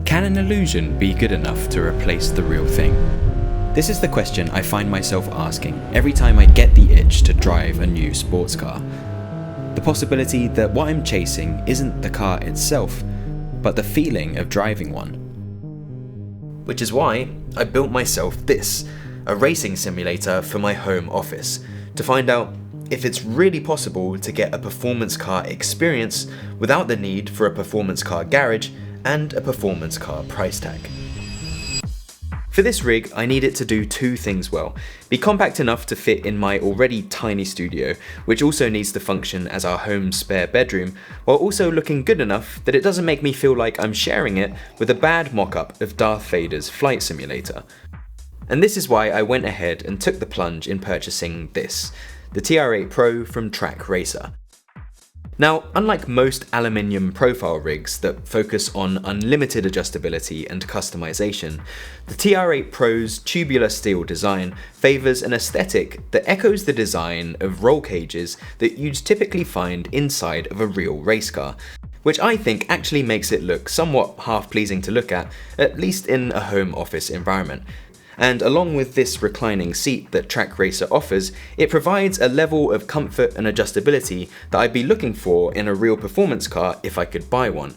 Can an illusion be good enough to replace the real thing? This is the question I find myself asking every time I get the itch to drive a new sports car. The possibility that what I'm chasing isn't the car itself, but the feeling of driving one. Which is why I built myself this, a racing simulator for my home office, to find out if it's really possible to get a performance car experience without the need for a performance car garage and a performance car price tag. For this rig, I need it to do two things well: be compact enough to fit in my already tiny studio, which also needs to function as our home spare bedroom, while also looking good enough that it doesn't make me feel like I'm sharing it with a bad mock-up of Darth Vader's flight simulator. And this is why I went ahead and took the plunge in purchasing this, the TR8 Pro from Track Racer. Now, unlike most aluminium profile rigs that focus on unlimited adjustability and customization, the TR8 Pro's tubular steel design favours an aesthetic that echoes the design of roll cages that you'd typically find inside of a real race car, which I think actually makes it look somewhat half-pleasing to look at least in a home office environment. And along with this reclining seat that Track Racer offers, it provides a level of comfort and adjustability that I'd be looking for in a real performance car if I could buy one.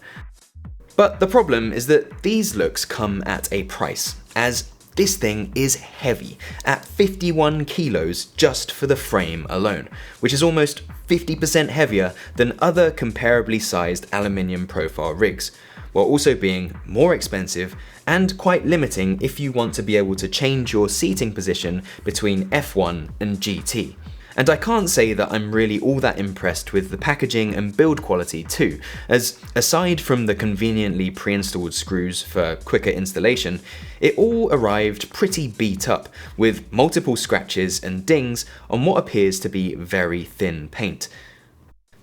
But the problem is that these looks come at a price, as this thing is heavy, at 51 kilos just for the frame alone, which is almost 50% heavier than other comparably sized aluminium profile rigs, while also being more expensive and quite limiting if you want to be able to change your seating position between F1 and GT. And I can't say that I'm really all that impressed with the packaging and build quality too, as aside from the conveniently pre-installed screws for quicker installation, it all arrived pretty beat up, with multiple scratches and dings on what appears to be very thin paint.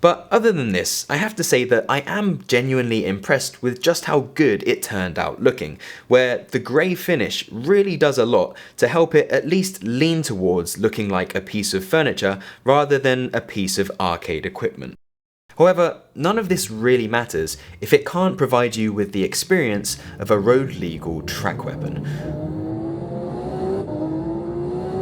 But other than this, I have to say that I am genuinely impressed with just how good it turned out looking, where the grey finish really does a lot to help it at least lean towards looking like a piece of furniture rather than a piece of arcade equipment. However, none of this really matters if it can't provide you with the experience of a road-legal track weapon.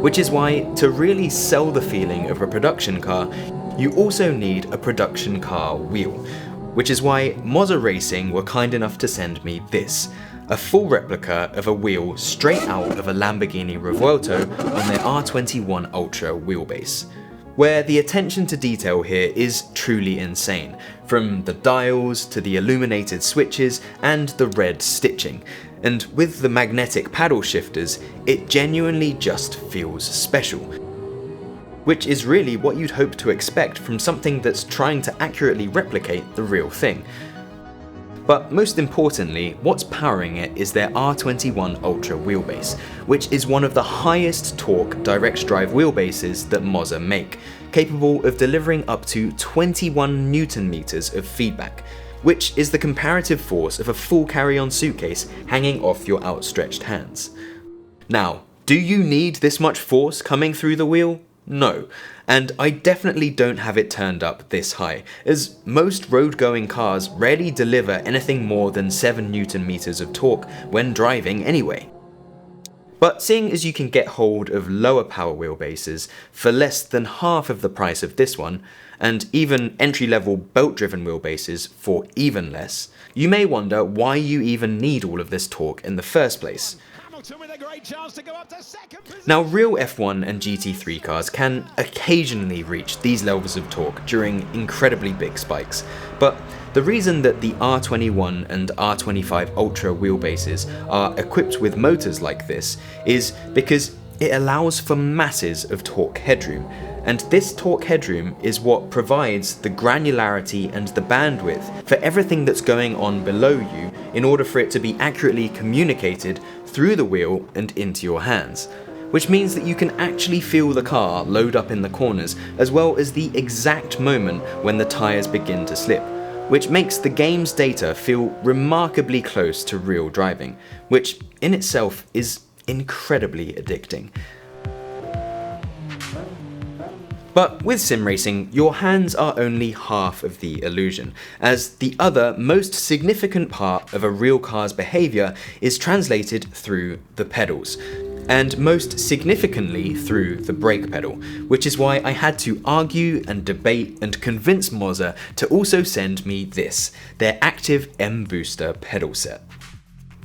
Which is why, to really sell the feeling of a production car, you also need a production car wheel, which is why MOZA Racing were kind enough to send me this, a full replica of a wheel straight out of a Lamborghini Revuelto on their R21 Ultra wheelbase, where the attention to detail here is truly insane, from the dials to the illuminated switches and the red stitching, and with the magnetic paddle shifters, it genuinely just feels special. Which is really what you'd hope to expect from something that's trying to accurately replicate the real thing. But most importantly, what's powering it is their R21 Ultra wheelbase, which is one of the highest torque direct drive wheelbases that MOZA make, capable of delivering up to 21 Newton meters of feedback, which is the comparative force of a full carry-on suitcase hanging off your outstretched hands. Now, do you need this much force coming through the wheel? No, and I definitely don't have it turned up this high, as most road-going cars rarely deliver anything more than 7 Newton meters of torque when driving anyway. But seeing as you can get hold of lower power wheelbases for less than half of the price of this one, and even entry-level belt-driven wheelbases for even less, you may wonder why you even need all of this torque in the first place. Now, real F1 and GT3 cars can occasionally reach these levels of torque during incredibly big spikes, but the reason that the R21 and R25 Ultra wheelbases are equipped with motors like this is because it allows for masses of torque headroom, and this torque headroom is what provides the granularity and the bandwidth for everything that's going on below you in order for it to be accurately communicated through the wheel and into your hands, which means that you can actually feel the car load up in the corners, as well as the exact moment when the tyres begin to slip, which makes the game's data feel remarkably close to real driving, which in itself is incredibly addicting. But with sim racing, your hands are only half of the illusion, as the other, most significant part of a real car's behaviour is translated through the pedals, and most significantly through the brake pedal, which is why I had to argue and debate and convince MOZA to also send me this, their active mBooster pedal set.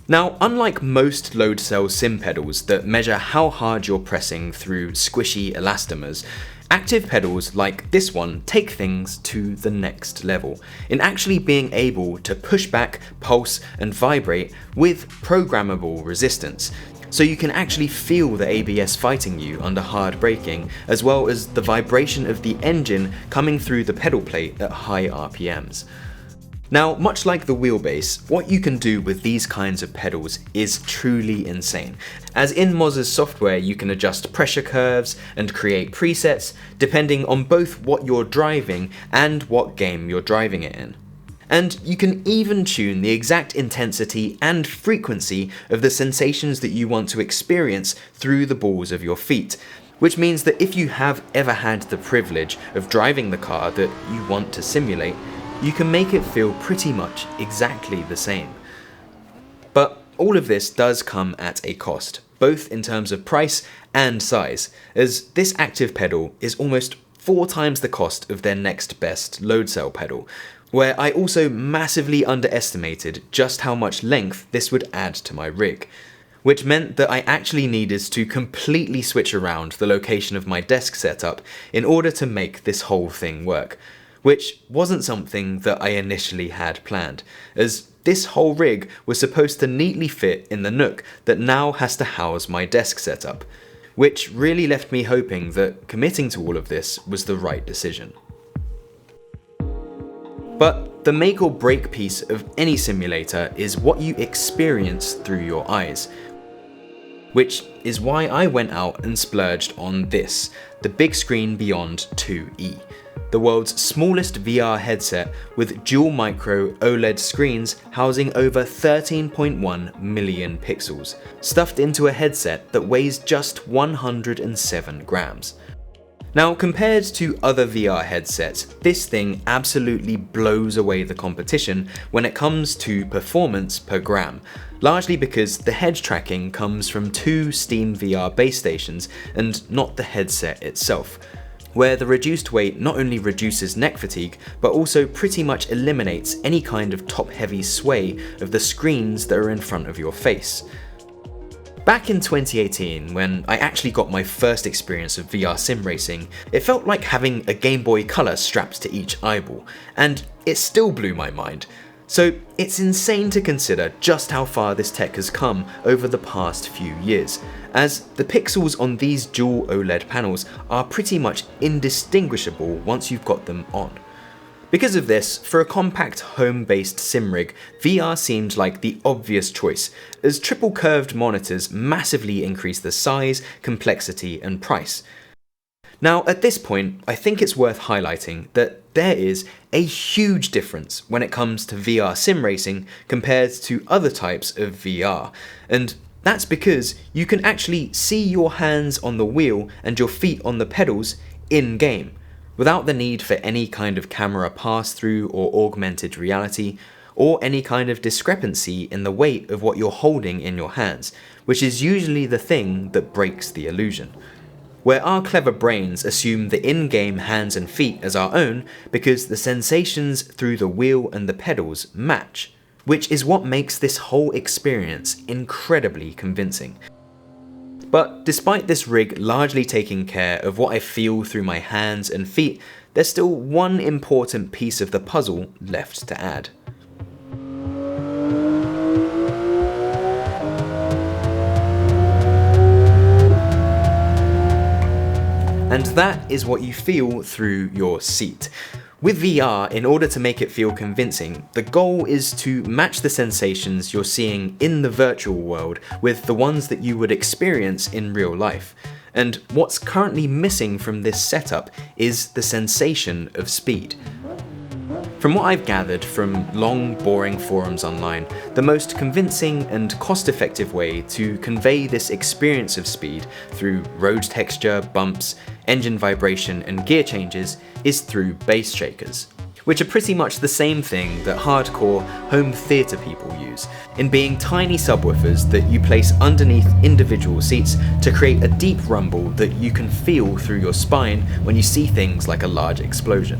Now, unlike most load cell sim pedals that measure how hard you're pressing through squishy elastomers, active pedals like this one take things to the next level, in actually being able to push back, pulse, and vibrate with programmable resistance. So you can actually feel the ABS fighting you under hard braking, as well as the vibration of the engine coming through the pedal plate at high RPMs. Now, much like the Wheelbase, what you can do with these kinds of pedals is truly insane, as in MOZA's software you can adjust pressure curves and create presets depending on both what you're driving and what game you're driving it in. And you can even tune the exact intensity and frequency of the sensations that you want to experience through the balls of your feet, which means that if you have ever had the privilege of driving the car that you want to simulate, you can make it feel pretty much exactly the same. But all of this does come at a cost, both in terms of price and size, as this active pedal is almost 4 times the cost of their next best load cell pedal, where I also massively underestimated just how much length this would add to my rig, which meant that I actually needed to completely switch around the location of my desk setup in order to make this whole thing work. Which wasn't something that I initially had planned, as this whole rig was supposed to neatly fit in the nook that now has to house my desk setup, which really left me hoping that committing to all of this was the right decision. But the make or break piece of any simulator is what you experience through your eyes, which is why I went out and splurged on this, the Big Screen Beyond 2E. The world's smallest VR headset with dual micro OLED screens housing over 13.1 million pixels, stuffed into a headset that weighs just 107 grams. Now, compared to other VR headsets, this thing absolutely blows away the competition when it comes to performance per gram, largely because the head tracking comes from 2 Steam VR base stations and not the headset itself, where the reduced weight not only reduces neck fatigue, but also pretty much eliminates any kind of top-heavy sway of the screens that are in front of your face. Back in 2018, when I actually got my first experience of VR sim racing, it felt like having a Game Boy Color strapped to each eyeball, and it still blew my mind. So it's insane to consider just how far this tech has come over the past few years, as the pixels on these dual OLED panels are pretty much indistinguishable once you've got them on. Because of this, for a compact home-based sim rig, VR seemed like the obvious choice, as triple curved monitors massively increase the size, complexity, and price. Now, at this point, I think it's worth highlighting that there is a huge difference when it comes to VR sim racing compared to other types of VR, and that's because you can actually see your hands on the wheel and your feet on the pedals in-game, without the need for any kind of camera pass-through or augmented reality, or any kind of discrepancy in the weight of what you're holding in your hands, which is usually the thing that breaks the illusion. Where our clever brains assume the in-game hands and feet as our own because the sensations through the wheel and the pedals match, which is what makes this whole experience incredibly convincing. But despite this rig largely taking care of what I feel through my hands and feet, there's still one important piece of the puzzle left to add. And that is what you feel through your seat. With VR, in order to make it feel convincing, the goal is to match the sensations you're seeing in the virtual world with the ones that you would experience in real life. And what's currently missing from this setup is the sensation of speed. From what I've gathered from long, boring forums online, the most convincing and cost-effective way to convey this experience of speed through road texture, bumps, engine vibration and gear changes is through bass shakers, which are pretty much the same thing that hardcore home theatre people use, in being tiny subwoofers that you place underneath individual seats to create a deep rumble that you can feel through your spine when you see things like a large explosion.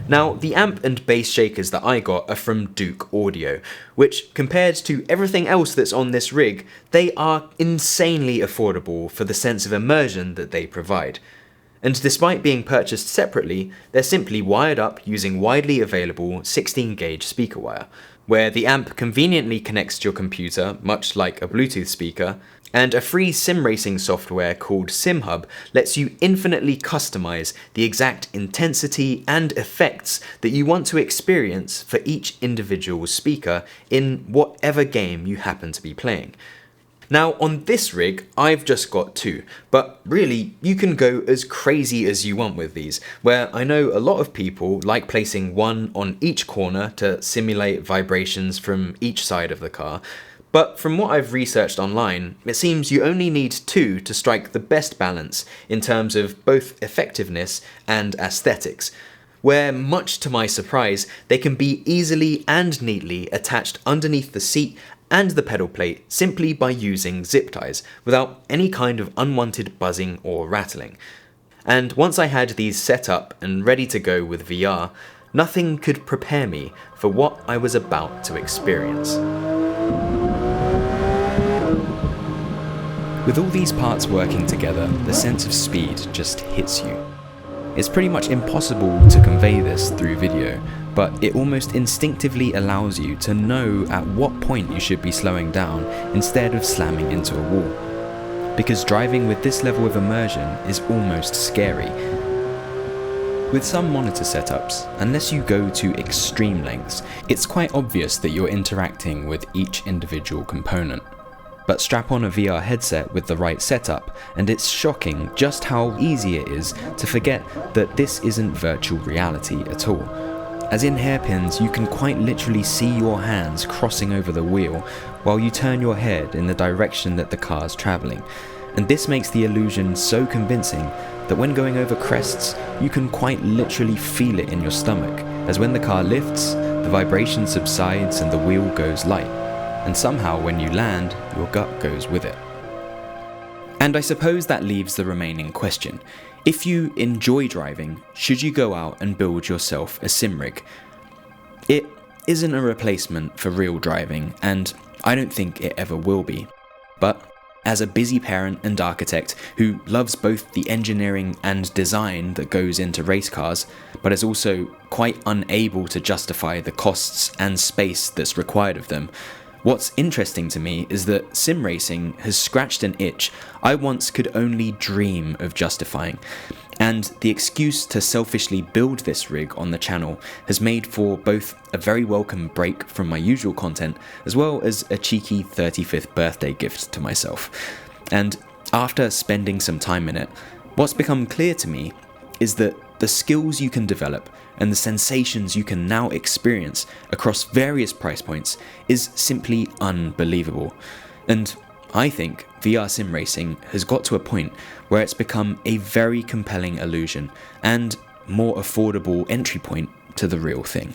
Now, the amp and bass shakers that I got are from Duke Audio, which compared to everything else that's on this rig, they are insanely affordable for the sense of immersion that they provide. And despite being purchased separately, they're simply wired up using widely available 16-gauge speaker wire, where the amp conveniently connects to your computer, much like a Bluetooth speaker, and a free sim racing software called SimHub lets you infinitely customize the exact intensity and effects that you want to experience for each individual speaker in whatever game you happen to be playing. Now, on this rig, I've just got 2, but really, you can go as crazy as you want with these, where I know a lot of people like placing one on each corner to simulate vibrations from each side of the car. But from what I've researched online, it seems you only need 2 to strike the best balance in terms of both effectiveness and aesthetics, where, much to my surprise, they can be easily and neatly attached underneath the seat and the pedal plate simply by using zip ties, without any kind of unwanted buzzing or rattling. And once I had these set up and ready to go with VR, nothing could prepare me for what I was about to experience. With all these parts working together, the sense of speed just hits you. It's pretty much impossible to convey this through video, but it almost instinctively allows you to know at what point you should be slowing down instead of slamming into a wall. Because driving with this level of immersion is almost scary. With some monitor setups, unless you go to extreme lengths, it's quite obvious that you're interacting with each individual component. But strap on a VR headset with the right setup, and it's shocking just how easy it is to forget that this isn't virtual reality at all. As in hairpins, you can quite literally see your hands crossing over the wheel while you turn your head in the direction that the car's travelling. And this makes the illusion so convincing that when going over crests, you can quite literally feel it in your stomach, as when the car lifts, the vibration subsides and the wheel goes light. And somehow when you land, your gut goes with it. And I suppose that leaves the remaining question. If you enjoy driving, should you go out and build yourself a sim rig? It isn't a replacement for real driving, and I don't think it ever will be. But as a busy parent and architect who loves both the engineering and design that goes into race cars, but is also quite unable to justify the costs and space that's required of them, what's interesting to me is that sim racing has scratched an itch I once could only dream of justifying, and the excuse to selfishly build this rig on the channel has made for both a very welcome break from my usual content, as well as a cheeky 35th birthday gift to myself. And after spending some time in it, what's become clear to me is that the skills you can develop and the sensations you can now experience across various price points is simply unbelievable. And I think VR sim racing has got to a point where it's become a very compelling illusion and more affordable entry point to the real thing.